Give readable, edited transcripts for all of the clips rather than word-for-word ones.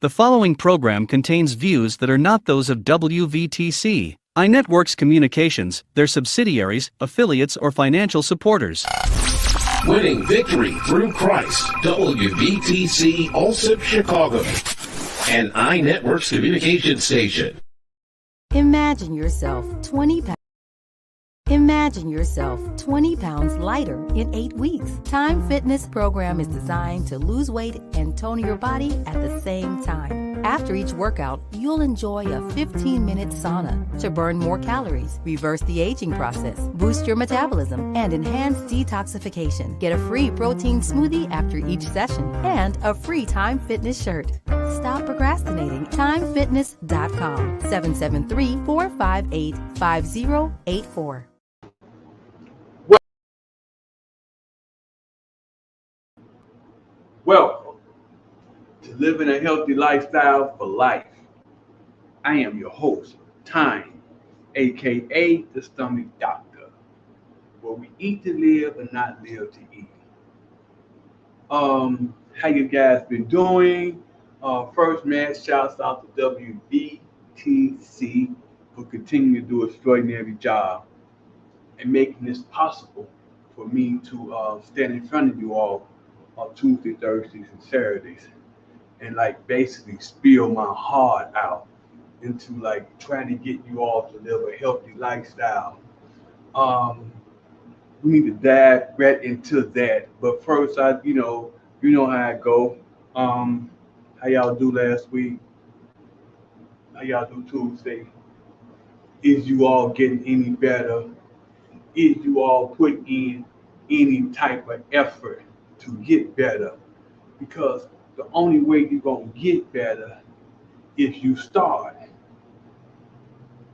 The following program contains views that are not those of WVTC, iNetworks Communications, their subsidiaries, affiliates, or financial supporters. Winning victory through Christ, WVTC Allsip Chicago, an iNetworks communication station. Imagine yourself 20 pounds lighter in 8 weeks. Tyme Fitness program is designed to lose weight and tone your body at the same time. After each workout, you'll enjoy a 15-minute sauna to burn more calories, reverse the aging process, boost your metabolism, and enhance detoxification. Get a free protein smoothie after each session and a free Tyme Fitness shirt. Stop procrastinating. TymeFitness.com 773-458-5084. Welcome to Living a Healthy Lifestyle for Life. I am your host, Tyme, aka the Stomach Doctor, where we eat to live and not live to eat. How you guys been doing? First, man, shouts out to WBTC for continuing to do an extraordinary job and making this possible for me to stand in front of you all on Tuesday, Thursdays, and Saturdays, and like basically spill my heart out into like trying to get you all to live a healthy lifestyle. We need to dive right into that. But first, you know how I go. How y'all do last week? How y'all do Tuesday? Is you all getting any better? Is you all putting in any type of effort to get better? Because the only way you're going to get better is you start.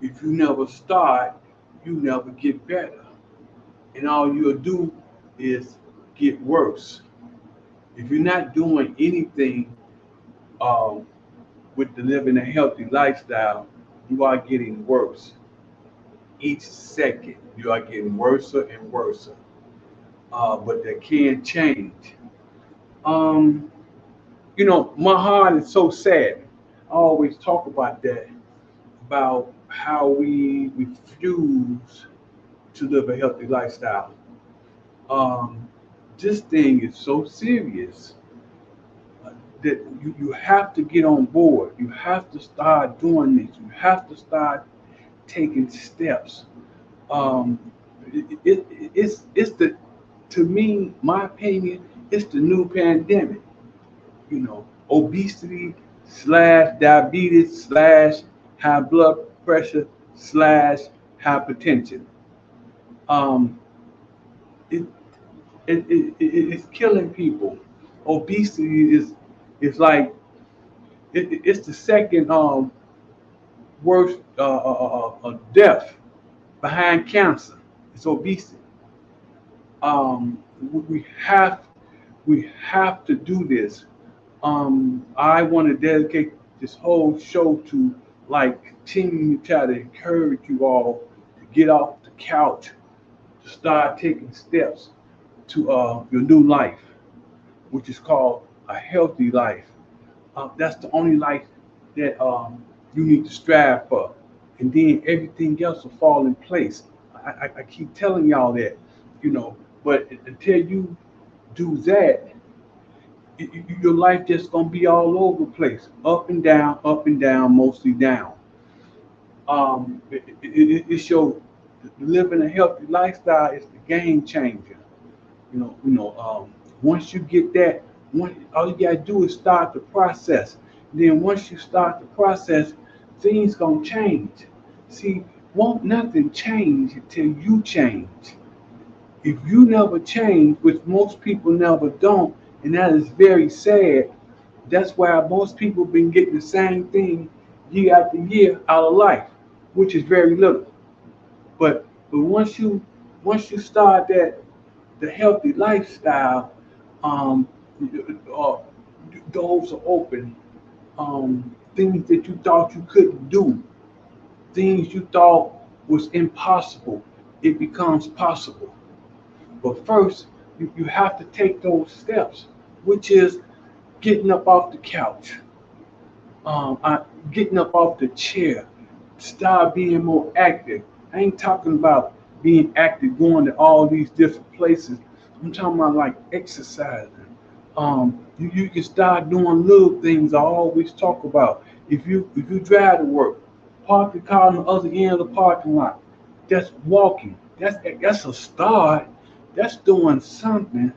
If you never start, you never get better. And all you'll do is get worse. If you're not doing anything with the living a healthy lifestyle, you are getting worse. Each second, you are getting worse and worse. But that can change. My heart is so sad. I always talk about that, about how we refuse to live a healthy lifestyle. This thing is so serious that you have to get on board. You have to start doing this. You have to start taking steps. It's the, to me, my opinion, it's the new pandemic. Obesity / diabetes / high blood pressure / hypertension. It's killing people. Obesity is like it's the second worst death behind cancer. It's obesity. We have to do this. I want to dedicate this whole show to continue to try to encourage you all to get off the couch, to start taking steps to your new life, which is called a healthy life. That's the only life that you need to strive for, and then everything else will fall in place. I keep telling y'all that, but until you do that, your life just gonna be all over the place, up and down, mostly down. It's your living a healthy lifestyle is the game changer. Once you get that, all you gotta do is start the process. Then once you start the process, things gonna change. See, won't nothing change until you change. If you never change, which most people never don't, and that is very sad. That's why most people been getting the same thing year after year out of life, which is very little. But once you start the healthy lifestyle, doors are open. Things that you thought you couldn't do, things you thought was impossible, it becomes possible. But first, you have to take those steps, which is getting up off the couch, Getting up off the chair, start being more active. I ain't talking about being active, going to all these different places. I'm talking about like exercising. You can start doing little things I always talk about. If you drive to work, park the car on the other end of the parking lot. That's walking. That's a start. That's doing something.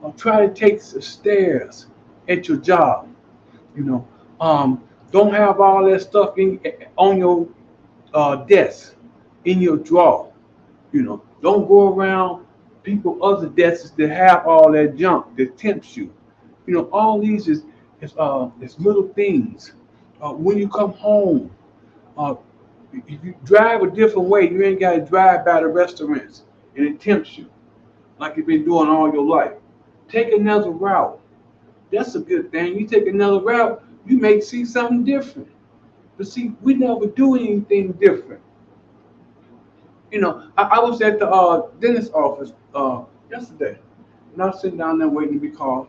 Or try to take the stairs at your job. You know, don't have all that stuff on your desk, in your drawer. Don't go around people other desks that have all that junk that tempts you. All these is little things. When you come home, uh, if you drive a different way, you ain't got to drive by the restaurants and it tempts you like you've been doing all your life. Take another route. That's a good thing. You take another route, you may see something different. But see, we never do anything different. I was at the dentist office yesterday, and I was sitting down there waiting to be called,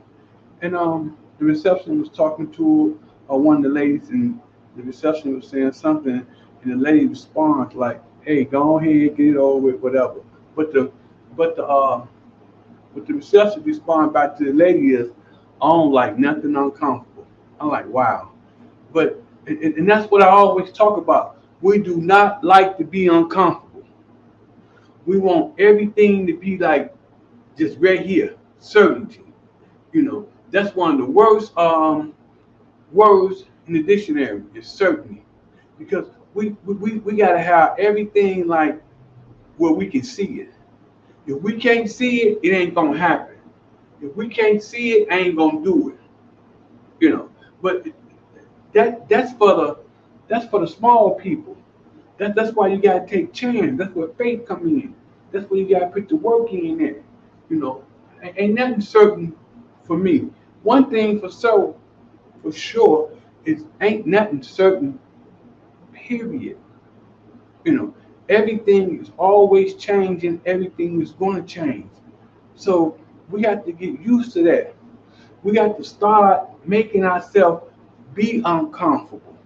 and the receptionist was talking to one of the ladies, and the receptionist was saying something, and the lady responds like, "Hey, go ahead, get it over with, whatever." But the but the uh but the receptionist respond back to the lady is, "I don't like nothing uncomfortable." I'm like, wow. But and that's what I always talk about. We do not like to be uncomfortable. We want everything to be like just right here, certainty. That's one of the worst words in the dictionary is certainty, because we gotta have everything like where we can see it. If we can't see it, it ain't gonna happen. If we can't see it, I ain't gonna do it. You know, but that's for the small people. That's why you gotta take chance. That's where faith come in. That's where you gotta put the work in there. Ain't nothing certain for me. One thing for sure is ain't nothing certain. Period. You know, everything is always changing. Everything is going to change. So we have to get used to that. We got to start making ourselves be uncomfortable.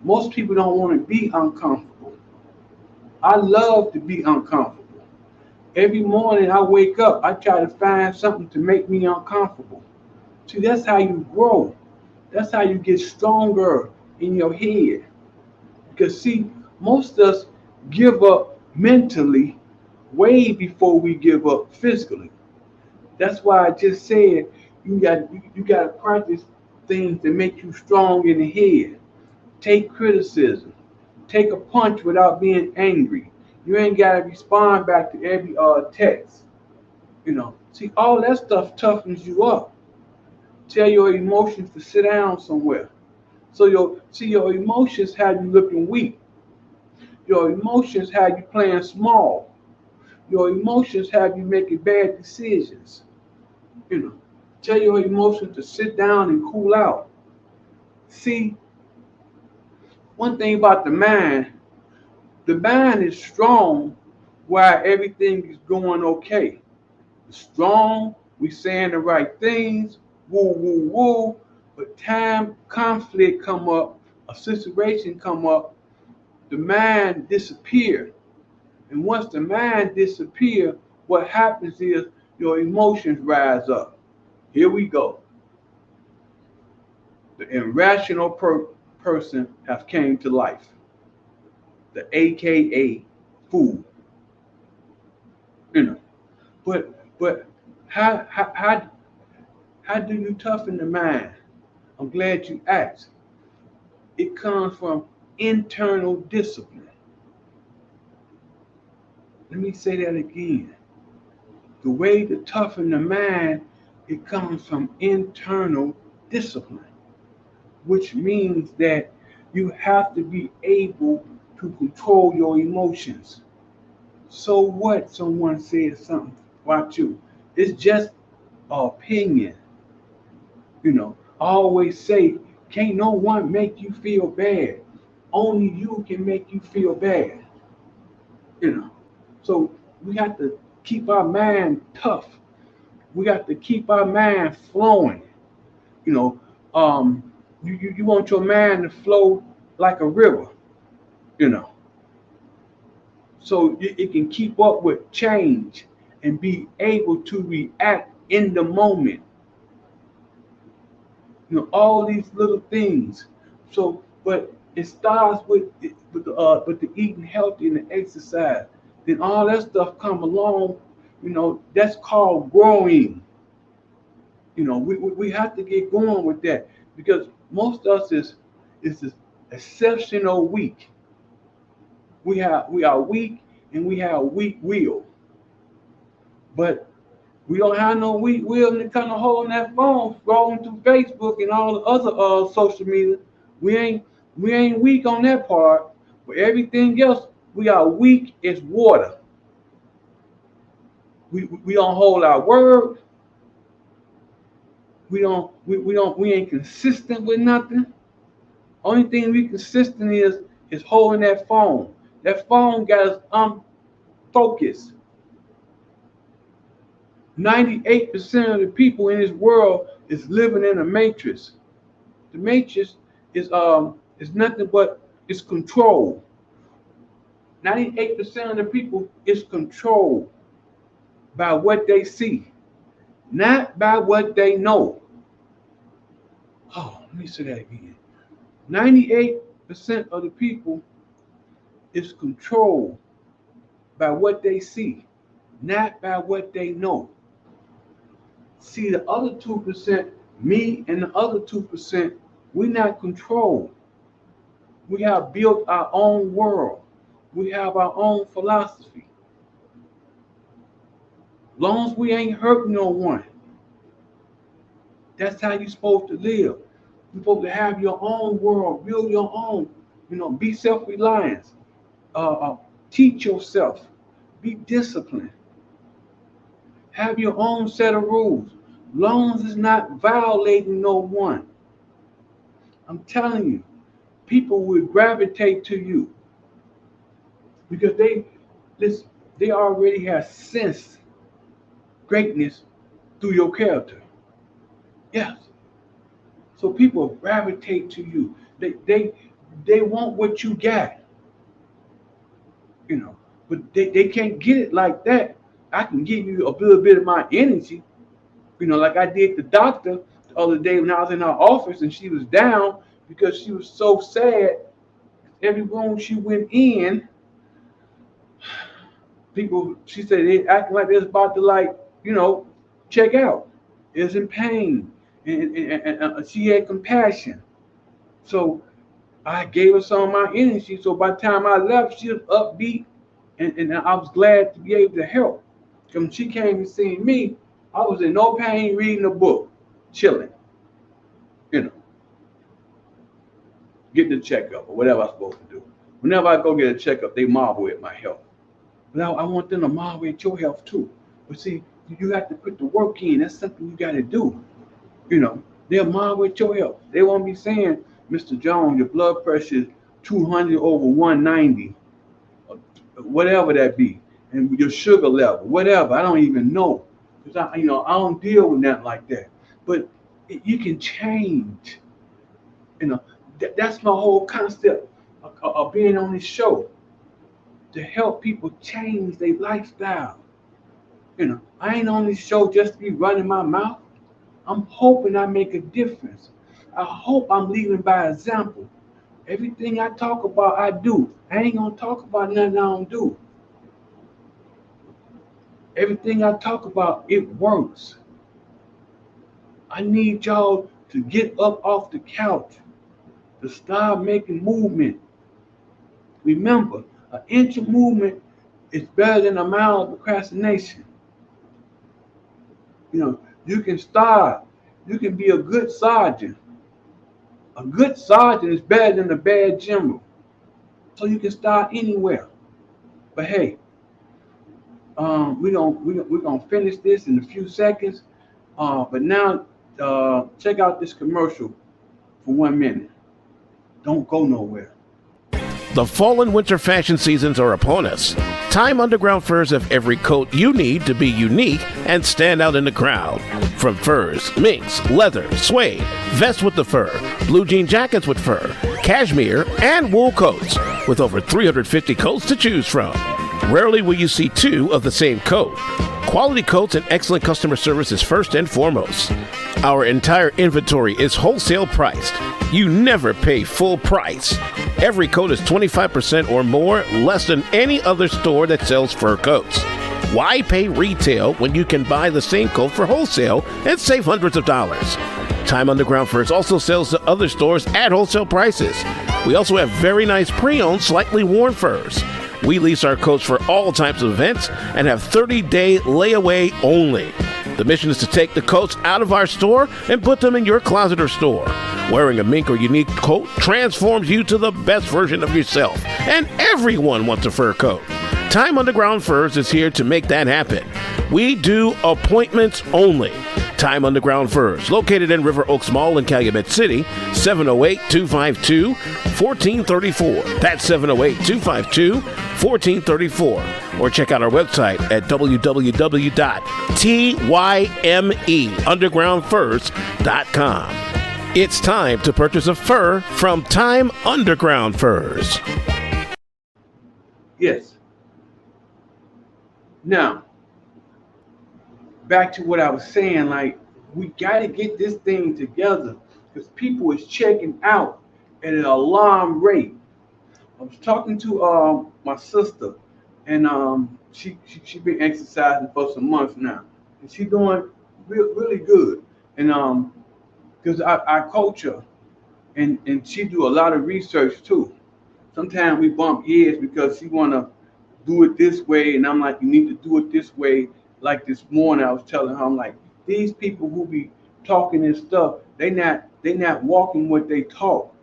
Most people don't want to be uncomfortable. I love to be uncomfortable. Every morning I wake up, I try to find something to make me uncomfortable. See, that's how you grow. That's how you get stronger in your head. Because see, most of us give up mentally way before we give up physically. That's why I just said you got to practice things that make you strong in the head. Take criticism. Take a punch without being angry. You ain't got to respond back to every text. See, all that stuff toughens you up. Tell your emotions to sit down somewhere. So your emotions have you looking weak. Your emotions have you playing small. Your emotions have you making bad decisions. You know, tell your emotions to sit down and cool out. See, one thing about the mind is strong while everything is going okay. It's strong, we saying the right things, woo woo woo, but time conflict come up, a situation come up, the mind disappear. And once the mind disappear, what happens is your emotions rise up. Here we go. The irrational person have came to life. The AKA fool. You know. But how do you toughen the mind? I'm glad you asked. It comes from internal discipline. Let me say that again. The way to toughen the mind, it comes from internal discipline, which means that you have to be able to control your emotions. So what someone says something about you? It's just an opinion. I always say, can't no one make you feel bad. Only you can make you feel bad. You know. So we have to keep our mind tough. We got to keep our mind flowing. You know, um, You want your mind to flow like a river, you know, so it can keep up with change and be able to react in the moment. All these little things. So, but it starts with the eating healthy and the exercise. Then all that stuff come along. That's called growing. We have to get going with that because most of us is this exceptional weak. We are weak and we have weak will, but we don't have no weak will and kind of holding that phone, scrolling through Facebook and all the other social media. We ain't we ain't weak on that part, but everything else we are weak as water. We don't hold our word. We ain't consistent with nothing. Only thing we consistent is holding that phone. That phone got us unfocused. 98% of the people in this world is living in a matrix. The matrix is nothing but it's control. 98% of the people is controlled by what they see, not by what they know. Oh, let me say that again. 98% of the people is controlled by what they see, not by what they know. See, the other 2%, me and the other 2%, we're not controlled. We have built our own world. We have our own philosophy. Long as we ain't hurting no one, that's how you're supposed to live. You're supposed to have your own world, build your own, be self-reliant, teach yourself, be disciplined, have your own set of rules, long as it's not violating no one. I'm telling you, people will gravitate to you because they already have sensed greatness through your character. Yes. So people gravitate to you. They want what you got, but they can't get it like that. I can give you a little bit of my energy, like I did the doctor the other day when I was in her office and she was down because she was so sad. Every room she went in, she said they acting like they're about to check out. Is in pain, and she had compassion. So I gave her some of my energy. So by the time I left, she was upbeat, and I was glad to be able to help. When she came and seen me, I was in no pain reading a book, chilling, getting a checkup or whatever I'm supposed to do. Whenever I go get a checkup, they marvel at my health. But I want them to marvel at your health too. But see, you have to put the work in. That's something you got to do. They'll marvel at your health. They won't be saying, Mr. Jones, your blood pressure is 200 over 190, or whatever that be, and your sugar level, whatever. I don't even know, because I don't deal with that like that. But you can change. That's my whole concept of being on this show, to help people change their lifestyle. I ain't on this show just to be running my mouth. I'm hoping I make a difference. I hope I'm leading by example. Everything I talk about, I do. I ain't gonna talk about nothing I don't do. Everything I talk about, it works. I need y'all to get up off the couch, to start making movement. Remember, an inch of movement is better than a mile of procrastination. You can start. You can be a good sergeant. A good sergeant is better than a bad general. So you can start anywhere. But hey, we're gonna finish this in a few seconds. But now, check out this commercial for 1 minute. Don't go nowhere. The fall and winter fashion seasons are upon us. Tyme Underground Furs have every coat you need to be unique and stand out in the crowd. From furs, minks, leather, suede, vests with the fur, blue jean jackets with fur, cashmere, and wool coats, with over 350 coats to choose from. Rarely will you see two of the same coat. Quality coats and excellent customer service is first and foremost. Our entire inventory is wholesale priced. You never pay full price. Every coat is 25% or more less than any other store that sells fur coats. Why pay retail when you can buy the same coat for wholesale and save hundreds of dollars? Tyme Underground Furs also sells to other stores at wholesale prices. We also have very nice pre-owned, slightly worn furs. We lease our coats for all types of events and have 30-day layaway only. The mission is to take the coats out of our store and put them in your closet or store. Wearing a mink or unique coat transforms you to the best version of yourself, and everyone wants a fur coat. Tyme Underground Furs is here to make that happen. We do appointments only. Tyme Underground Furs, located in River Oaks Mall in Calumet City, 708-252-1434. That's 708-252-1434. Or check out our website at www.tymeundergroundfurs.com. It's time to purchase a fur from Tyme Underground Furs. Yes. Now, back to what I was saying, like, we got to get this thing together because people is checking out at an alarm rate. I was talking to my sister, and she been exercising for some months now, and she doing really good. And because I coach her, and she do a lot of research too. Sometimes we bump heads because she wanna do it this way, and I'm like, you need to do it this way. Like this morning, I was telling her, I'm like, these people who be talking this stuff, they not walking what they talk.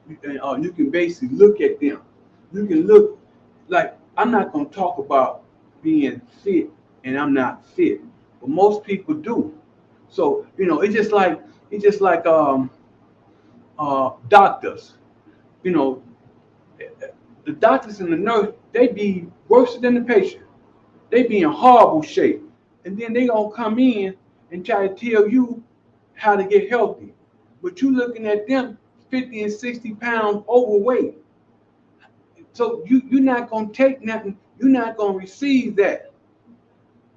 You can basically look at them. You can look like, I'm not gonna talk about being fit and I'm not fit, but most people do. So it's just like doctors. The doctors and the nurse, they be worse than the patient. They be in horrible shape. And then they gonna come in and try to tell you how to get healthy. But you looking at them 50 and 60 pounds overweight. So you're not gonna take nothing, you're not gonna receive that.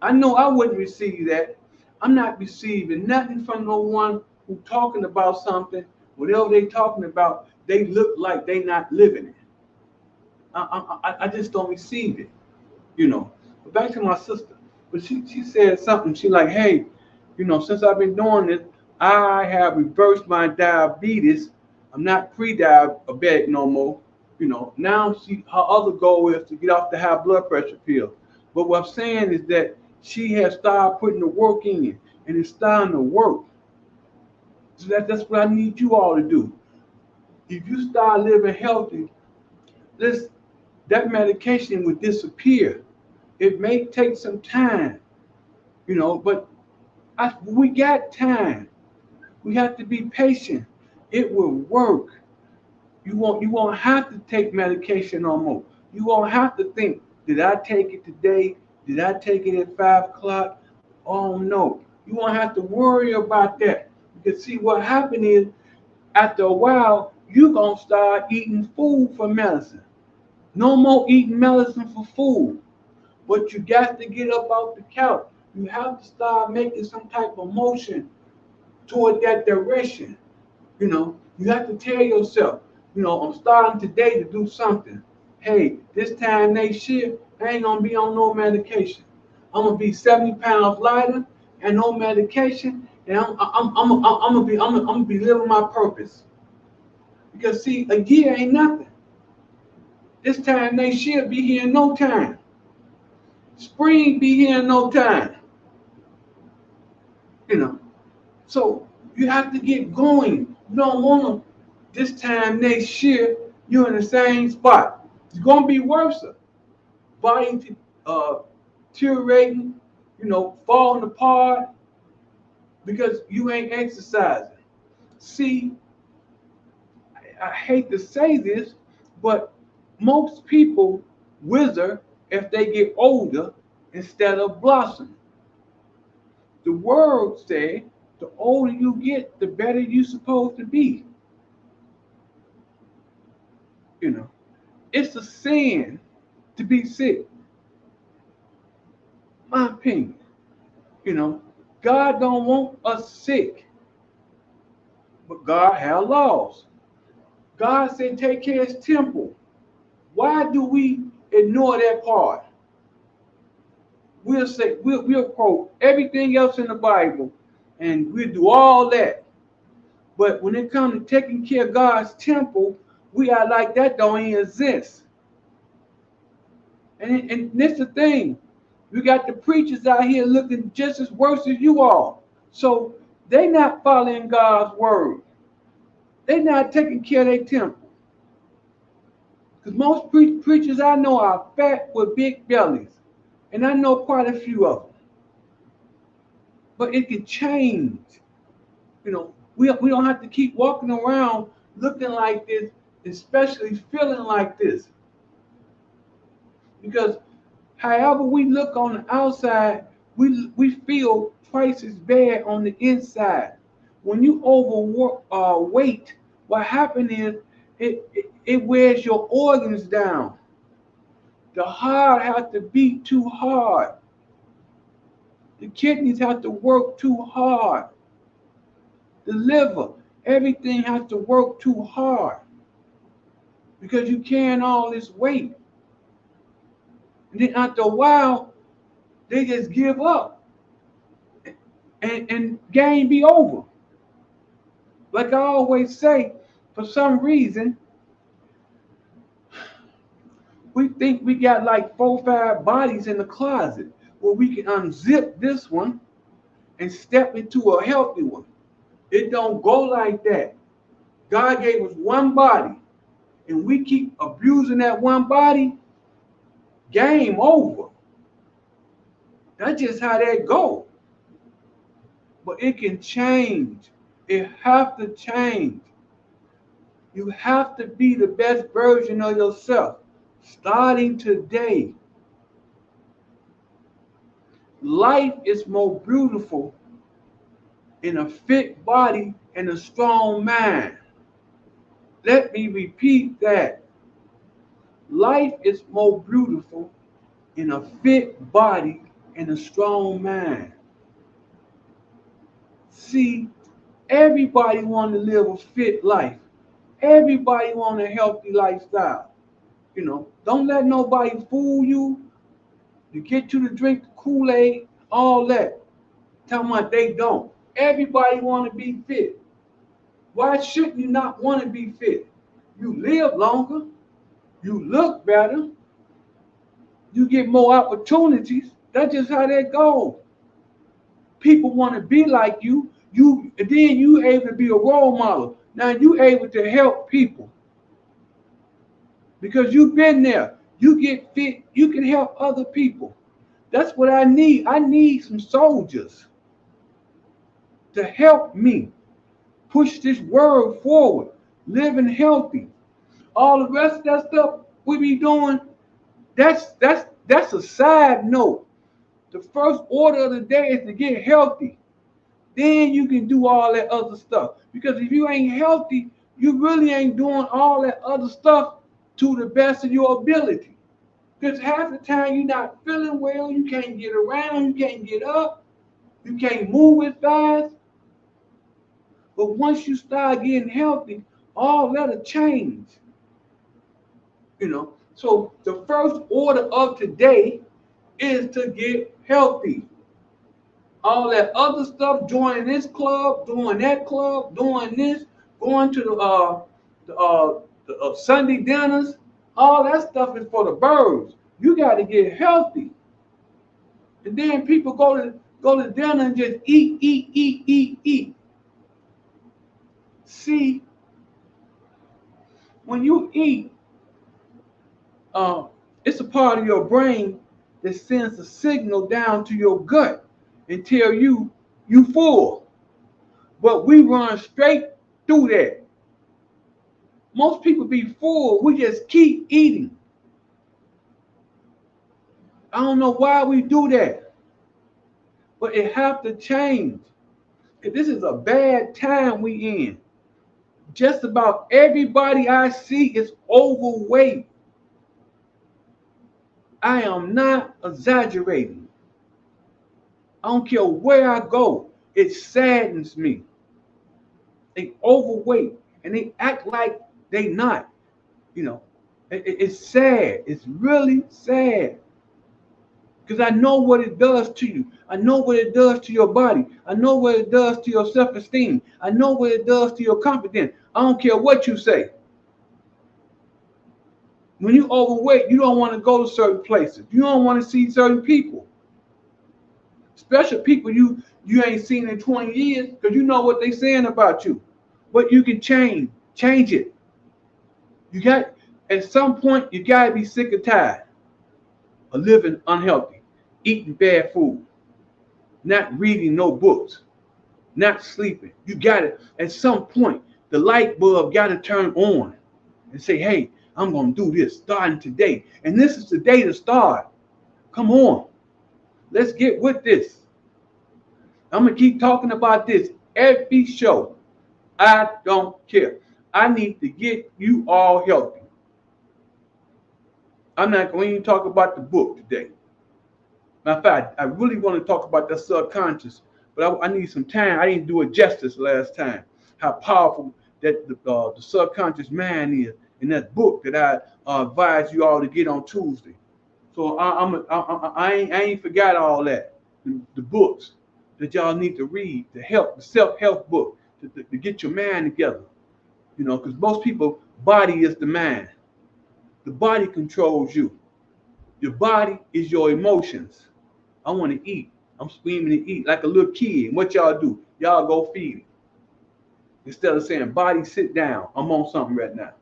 I know I wouldn't receive that. I'm not receiving nothing from no one who talking about something, whatever they talking about, they look like they not living it. I just don't receive it, But back to my sister. But she said something. She like, hey, since I've been doing this, I have reversed my diabetes. I'm not pre-diabetic no more. Now her other goal is to get off the high blood pressure pill. But what I'm saying is that she has started putting the work in, and it's starting to work. So that's what I need you all to do. If you start living healthy, that medication would disappear. It may take some time, but we got time. We have to be patient. It will work. You won't have to take medication no more. You won't have to think, did I take it today? Did I take it at 5 o'clock? Oh no. You won't have to worry about that. Because see, what happened is, after a while, you're going to start eating food for medicine. No more eating medicine for food. But you got to get up off the couch. You have to start making some type of motion toward that direction. You have to tell yourself, I'm starting today to do something. Hey, this time next year, I ain't gonna be on no medication. I'm gonna be 70 pounds lighter and no medication, and I'm gonna be living my purpose. Because see, a year ain't nothing. This time next year be here in no time. Spring be here in no time. So you have to get going. You don't want to, this time next year, you're in the same spot. It's going to be worse. Body deteriorating, falling apart because you ain't exercising. See, I hate to say this, but most people wither if they get older instead of blossom. The word said, the older you get, the better you're supposed to be. You know, it's a sin to be sick. My opinion. You know, God don't want us sick, but God has laws. God said take care of his temple. Why do we ignore that part? We'll say we'll quote everything else in the Bible and we'll do all that. But when it comes to taking care of God's temple, we are like that don't even exist. And this is the thing. We got the preachers out here looking just as worse as you are. So they not following God's word. They not taking care of their temple. Because most preachers I know are fat with big bellies. And I know quite a few of them. But it can change. You know, we don't have to keep walking around looking like this, especially feeling like this. Because however we look on the outside, we feel twice as bad on the inside. When you overweight, what happens is it wears your organs down. The heart has to beat too hard. The kidneys have to work too hard. The liver, everything has to work too hard because you carrying all this weight. And then after a while, they just give up and game be over. Like I always say, for some reason, we think we got like 4-5 bodies in the closet where we can unzip this one and step into a healthy one. It don't go like that. God gave us one body, and we keep abusing that one body, game over. That's just how that go. But it can change. It have to change. You have to be the best version of yourself, starting today. Life is more beautiful in a fit body and a strong mind. Let me repeat that. Life is more beautiful in a fit body and a strong mind. See, everybody wants to live a fit life. Everybody wants a healthy lifestyle. You know, don't let nobody fool you to get you to drink the Kool-Aid, all that. Tell them what they don't. Everybody want to be fit. Why shouldn't you not want to be fit? You live longer. You look better. You get more opportunities. That's just how that goes. People want to be like you. Then you able to be a role model. Now you able to help people. Because you've been there. You get fit. You can help other people. That's what I need. I need some soldiers to help me push this word forward, living healthy. All the rest of that stuff we be doing, that's a side note. The first order of the day is to get healthy. Then you can do all that other stuff. Because if you ain't healthy, you really ain't doing all that other stuff to the best of your ability. Because half the time you're not feeling well, you can't get around, you can't get up, you can't move as fast. But once you start getting healthy, all that'll change. You know, so the first order of today is to get healthy. All that other stuff, joining this club, doing that club, doing this, going to the Sunday dinners, all that stuff is for the birds. You got to get healthy. And then people go to dinner and just eat. See, when you eat, it's a part of your brain that sends a signal down to your gut and tell you full. But we run straight through that. Most people be full. We just keep eating. I don't know why we do that, but it have to change. This is a bad time we in. Just about everybody I see is overweight. I am not exaggerating. I don't care where I go. It saddens me. They overweight and they act like they not. You know, it's sad. It's really sad. Because I know what it does to you. I know what it does to your body. I know what it does to your self-esteem. I know what it does to your confidence. I don't care what you say. When you overweight, you don't want to go to certain places. You don't want to see certain people. Special people you ain't seen in 20 years because you know what they saying about you. But you can change it. You got, at some point, you got to be sick and tired of living unhealthy, eating bad food, not reading no books, not sleeping. You got it. At some point, the light bulb got to turn on and say, hey, I'm going to do this starting today. And this is the day to start. Come on. Let's get with this. I'm going to keep talking about this every show. I don't care. I need to get you all healthy. I'm not going to even talk about the book today. Matter of fact, I really want to talk about that subconscious, but I need some time. I didn't do it justice last time. How powerful that the subconscious mind is in that book that I advise you all to get on Tuesday. So I ain't forgot all that. The books that y'all need to read, the self-help book to get your mind together. You know, because most people, body is the mind. The body controls you. Your body is your emotions. I want to eat. I'm screaming to eat like a little kid. And what y'all do? Y'all go feed it. Instead of saying, body, sit down. I'm on something right now.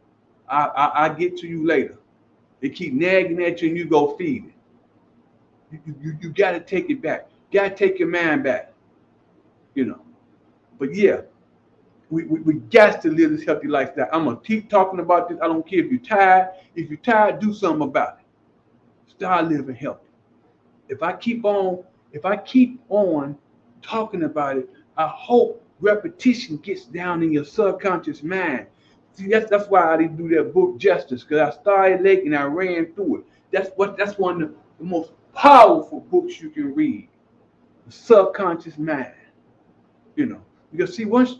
I get to you later. They keep nagging at you and you go feed it. You got to take it back. You got to take your mind back. You know. But yeah, we got to live this healthy lifestyle. I'm going to keep talking about this. I don't care if you're tired. If you're tired, do something about it. Start living healthy. If I keep on talking about it, I hope repetition gets down in your subconscious mind. See, that's why I didn't do that book justice, because I started late and I ran through it. That's one of the most powerful books you can read. The subconscious mind. You know, because see, once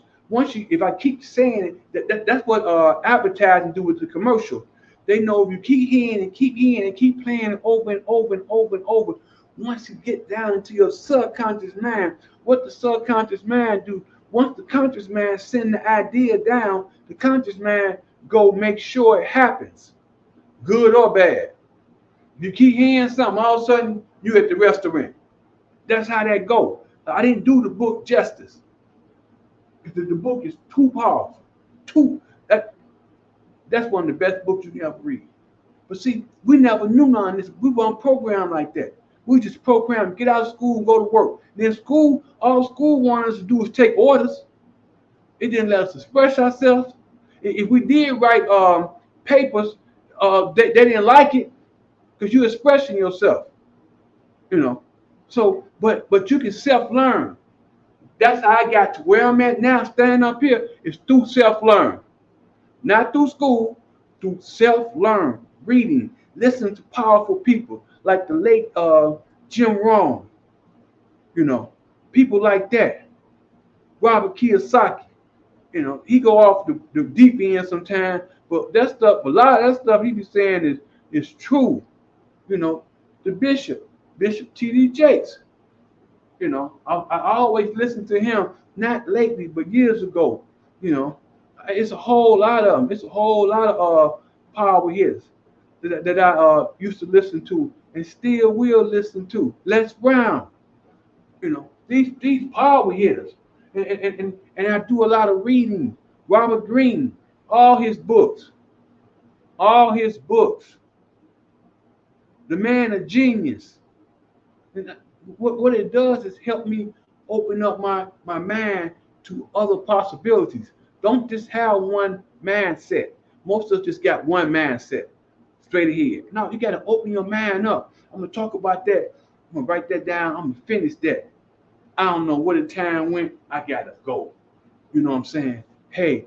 you, if I keep saying it, that's what advertising do with the commercial. They know if you keep hearing and keep playing it over and over and over and over, once you get down into your subconscious mind, what the subconscious mind do, once the conscious mind send the idea down, the conscious mind go make sure it happens, good or bad. You keep hearing something, all of a sudden you at the restaurant. That's how that go. I didn't do the book justice. The book is too powerful. That's one of the best books you can ever read. But see, we never knew none of this. We weren't programmed like that. We just programmed, get out of school and go to work. Then school, all school wanted us to do was take orders. It didn't let us express ourselves. If we did write papers, they didn't like it because you're expressing yourself. You know. So, but you can self-learn. That's how I got to where I'm at now, standing up here, is through self-learn. Not through school, through self-learn, reading, listening to powerful people like the late Jim Rohn, you know, people like that. Robert Kiyosaki, you know, he go off the deep end sometimes, but that stuff, a lot of that stuff he be saying is true. You know, the Bishop T.D. Jakes, you know, I always listen to him, not lately, but years ago, you know. It's a whole lot of them. It's a whole lot of power hitters that I used to listen to and still will listen to. Les Brown, you know, these power hitters, and I do a lot of reading. Robert Greene, all his books. The man of genius. And what it does is help me open up my mind to other possibilities. Don't just have one mindset. Most of us just got one mindset, straight ahead. No, you got to open your mind up. I'm going to talk about that. I'm going to write that down. I'm going to finish that. I don't know where the time went. I got to go. You know what I'm saying? Hey,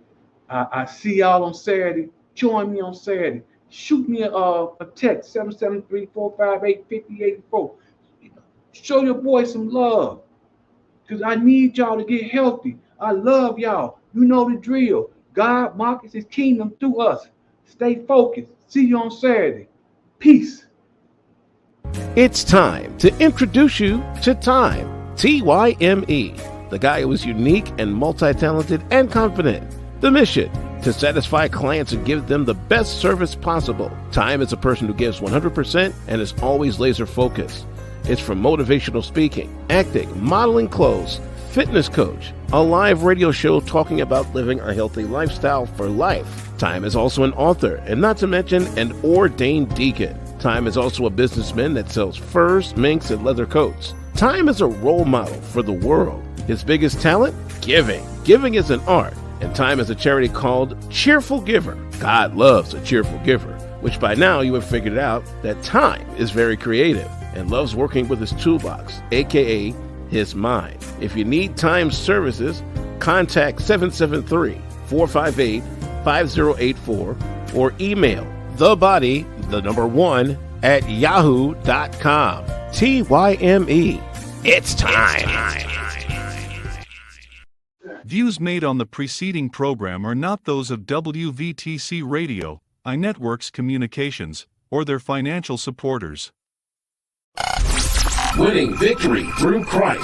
I see y'all on Saturday. Join me on Saturday. Shoot me a text, 773-458-5084. Show your boy some love, because I need y'all to get healthy. I love y'all. You know the drill. God markets his kingdom through us. Stay focused. See you on Saturday. Peace. It's time to introduce you to Tyme, T-Y-M-E, the guy who is unique and multi-talented and confident. The mission: to satisfy clients and give them the best service possible. Tyme is a person who gives 100% and is always laser focused. It's from motivational speaking, acting, modeling clothes, fitness coach, a live radio show talking about living a healthy lifestyle for life. Tyme is also an author, and not to mention an ordained deacon. Tyme is also a businessman that sells furs, minks, and leather coats. Tyme is a role model for the world. His biggest talent? Giving. Giving is an art, and Tyme is a charity called Cheerful Giver. God loves a cheerful giver, which by now you have figured out that Tyme is very creative and loves working with his toolbox, aka his mind. If you need Tyme's services, contact 773-458-5084 or email thebody1@yahoo.com. Tyme. It's time. Views made on the preceding program are not those of WVTC Radio, iNetworks Communications, or their financial supporters. Winning victory through Christ.